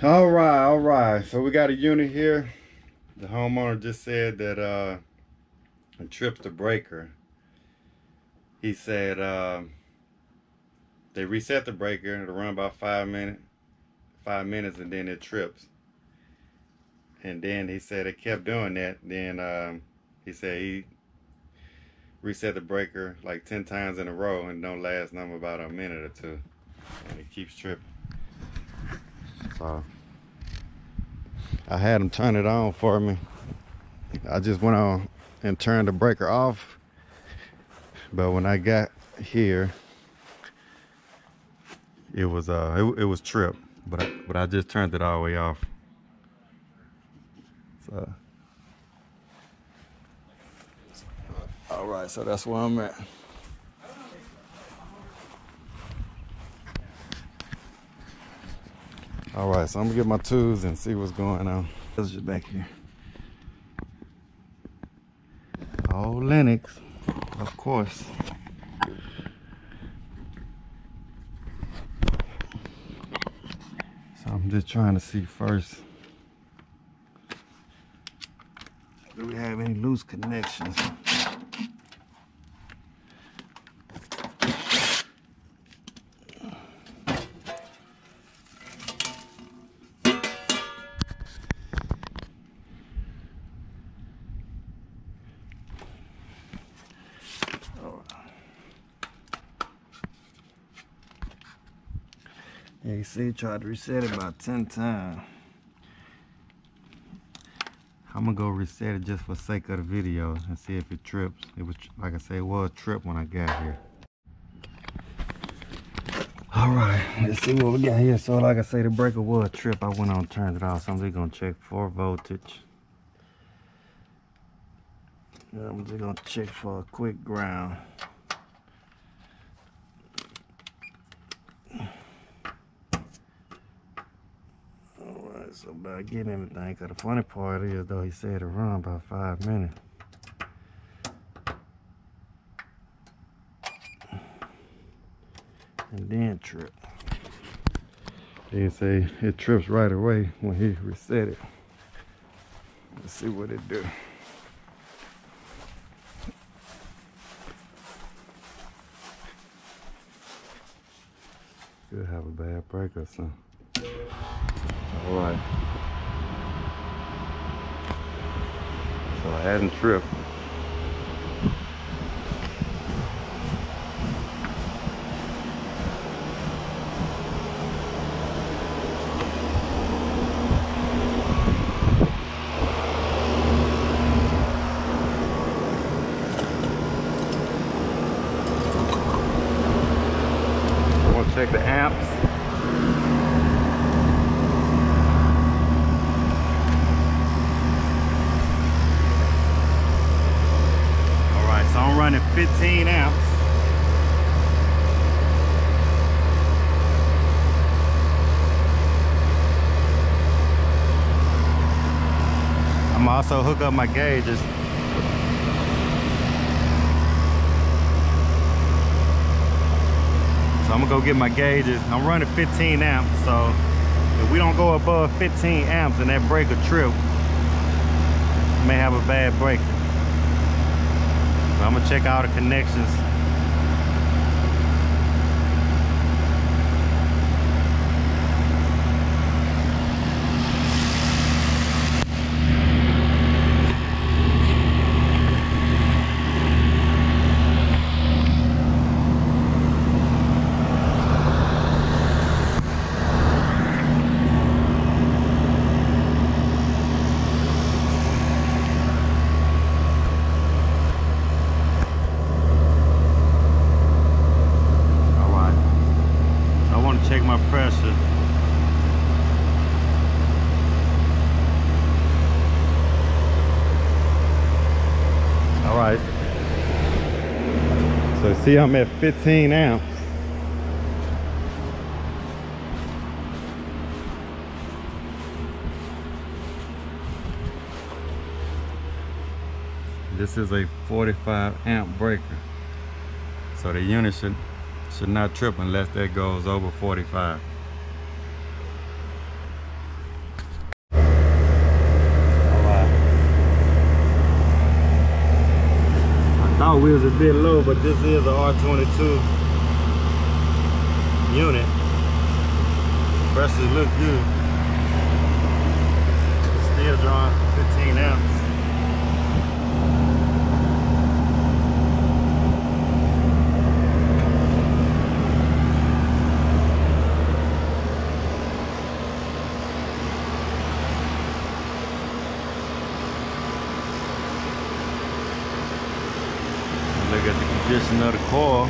All right. So we got a unit here. The homeowner just said that it trips the breaker. He said they reset the breaker. It'll run about 5 minutes, and then it trips. And then he said it kept doing that. Then he said he reset the breaker like 10 times in a row and don't last nothing about a minute or two, and it keeps tripping. So I had him turn it on for me. I just went on and turned the breaker off, but when I got here, it was tripped. But I just turned it all the way off. So all right, so that's where I'm at. All right, so I'm gonna get my tools and see what's going on. Let's just back here. Oh, Lennox, of course. So I'm just trying to see first, do we have any loose connections? Yeah, you see, tried to reset it about 10 times. I'm gonna go reset it just for the sake of the video and see if it trips. It was, like I said, it was tripped when I got here. All right, let's see what we got here. So like I say, the breaker was tripped. I went on and turned it off. So I'm just gonna check for voltage. I'm just gonna check for a quick ground. So about getting everything, cause the funny part is though he said it run about 5 minutes. And then trip. He say it trips right away when he reset it. Let's see what it do. Could have a bad breaker or something. All right. So I hadn't tripped. I want to check the amps. I'm running 15 amps. I'm also hook up my gauges. So I'm gonna go get my gauges. I'm running 15 amps, so if we don't go above 15 amps and that breaker trip, we may have a bad breaker. I'm gonna check out the connections. Check my pressure. All right. So see, I'm at 15 amps. This is a 45 amp breaker. So the unit should not trip unless that goes over 45. Thought we was a bit low, but this is a R22 unit. Pressures look good. Still drawing 15 amps. Look at the condition of the coil.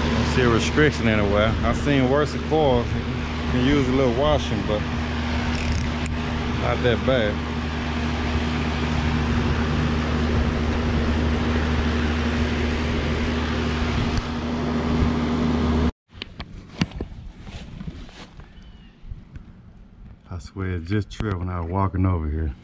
Don't see a restriction anywhere. I've seen worse coils. You can use a little washing, but not that bad. I swear it just tripped when I was walking over here.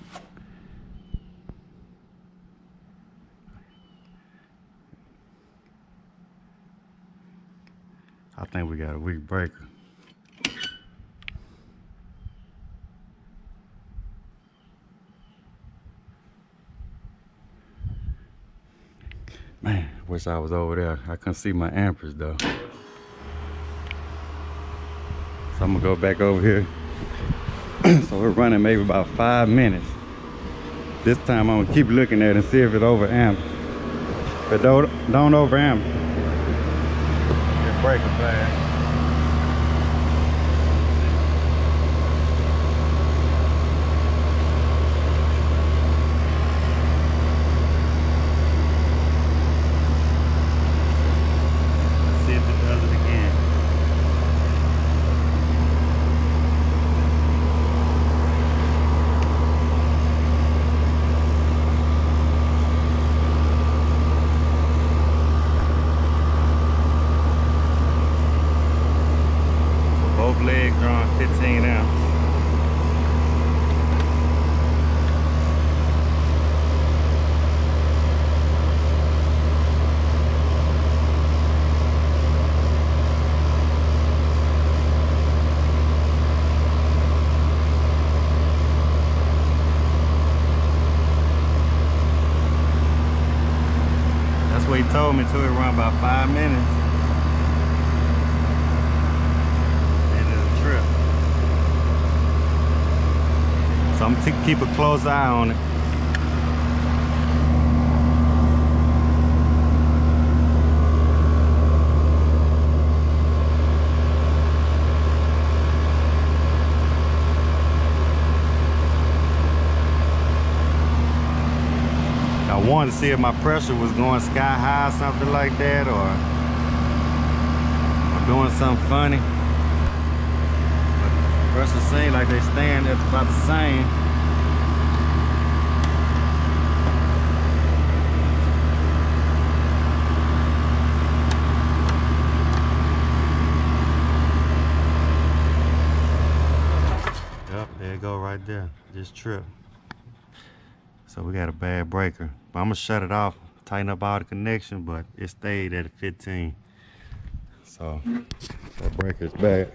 I think we got a weak breaker. Man, wish I was over there. I couldn't see my amperage though. So I'm gonna go back over here. So we're running maybe about 5 minutes. This time I'm gonna keep looking at it and see if it over amp. But don't over amp. It break it bad. Let's see if it does it again. Both legs drawing 15 amps. That's what he told me too. It run about 5 minutes. So I'm gonna keep a close eye on it. I wanted to see if my pressure was going sky high or something like that, or doing something funny. Pressure seem like they stand at about the same. Yep, there you go right there. Just tripped. So we got a bad breaker. But I'm gonna shut it off, tighten up all the connection, but it stayed at 15. So that breaker's bad.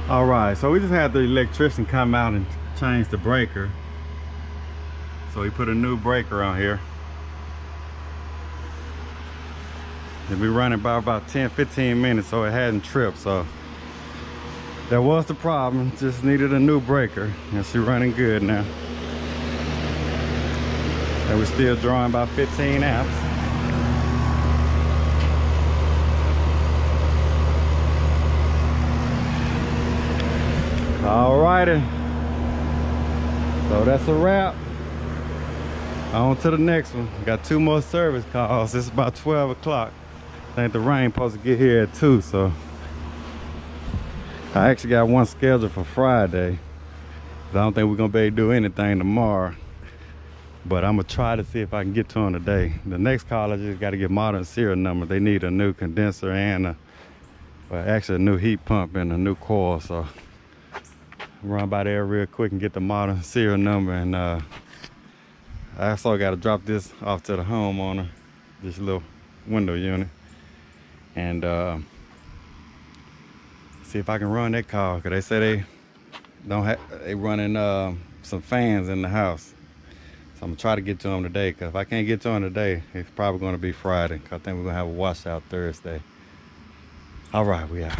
All right, so we just had the electrician come out and change the breaker. So he put a new breaker on here. And we running by about 10-15 minutes, so it hadn't tripped. So that was the problem, just needed a new breaker. And she's running good now. And we're still drawing about 15 amps. Alrighty, so that's a wrap. On to the next one. Got 2 more service calls. It's about 12 o'clock. I think the rain supposed to get here at 2, so I actually got one scheduled for Friday. I don't think we're gonna be able to do anything tomorrow, but I'm gonna try to see if I can get to them today. The next call, I just got to get modern serial number. They need a new condenser and actually a new heat pump and a new coil, so run by there real quick and get the model serial number and I also got to drop this off to the homeowner, this little window unit, and see if I can run that call, because they say they don't have, they running some fans in the house. So I'm gonna try to get to them today, because if I can't get to them today, it's probably going to be Friday, because I think we're gonna have a washout Thursday. All right, we out.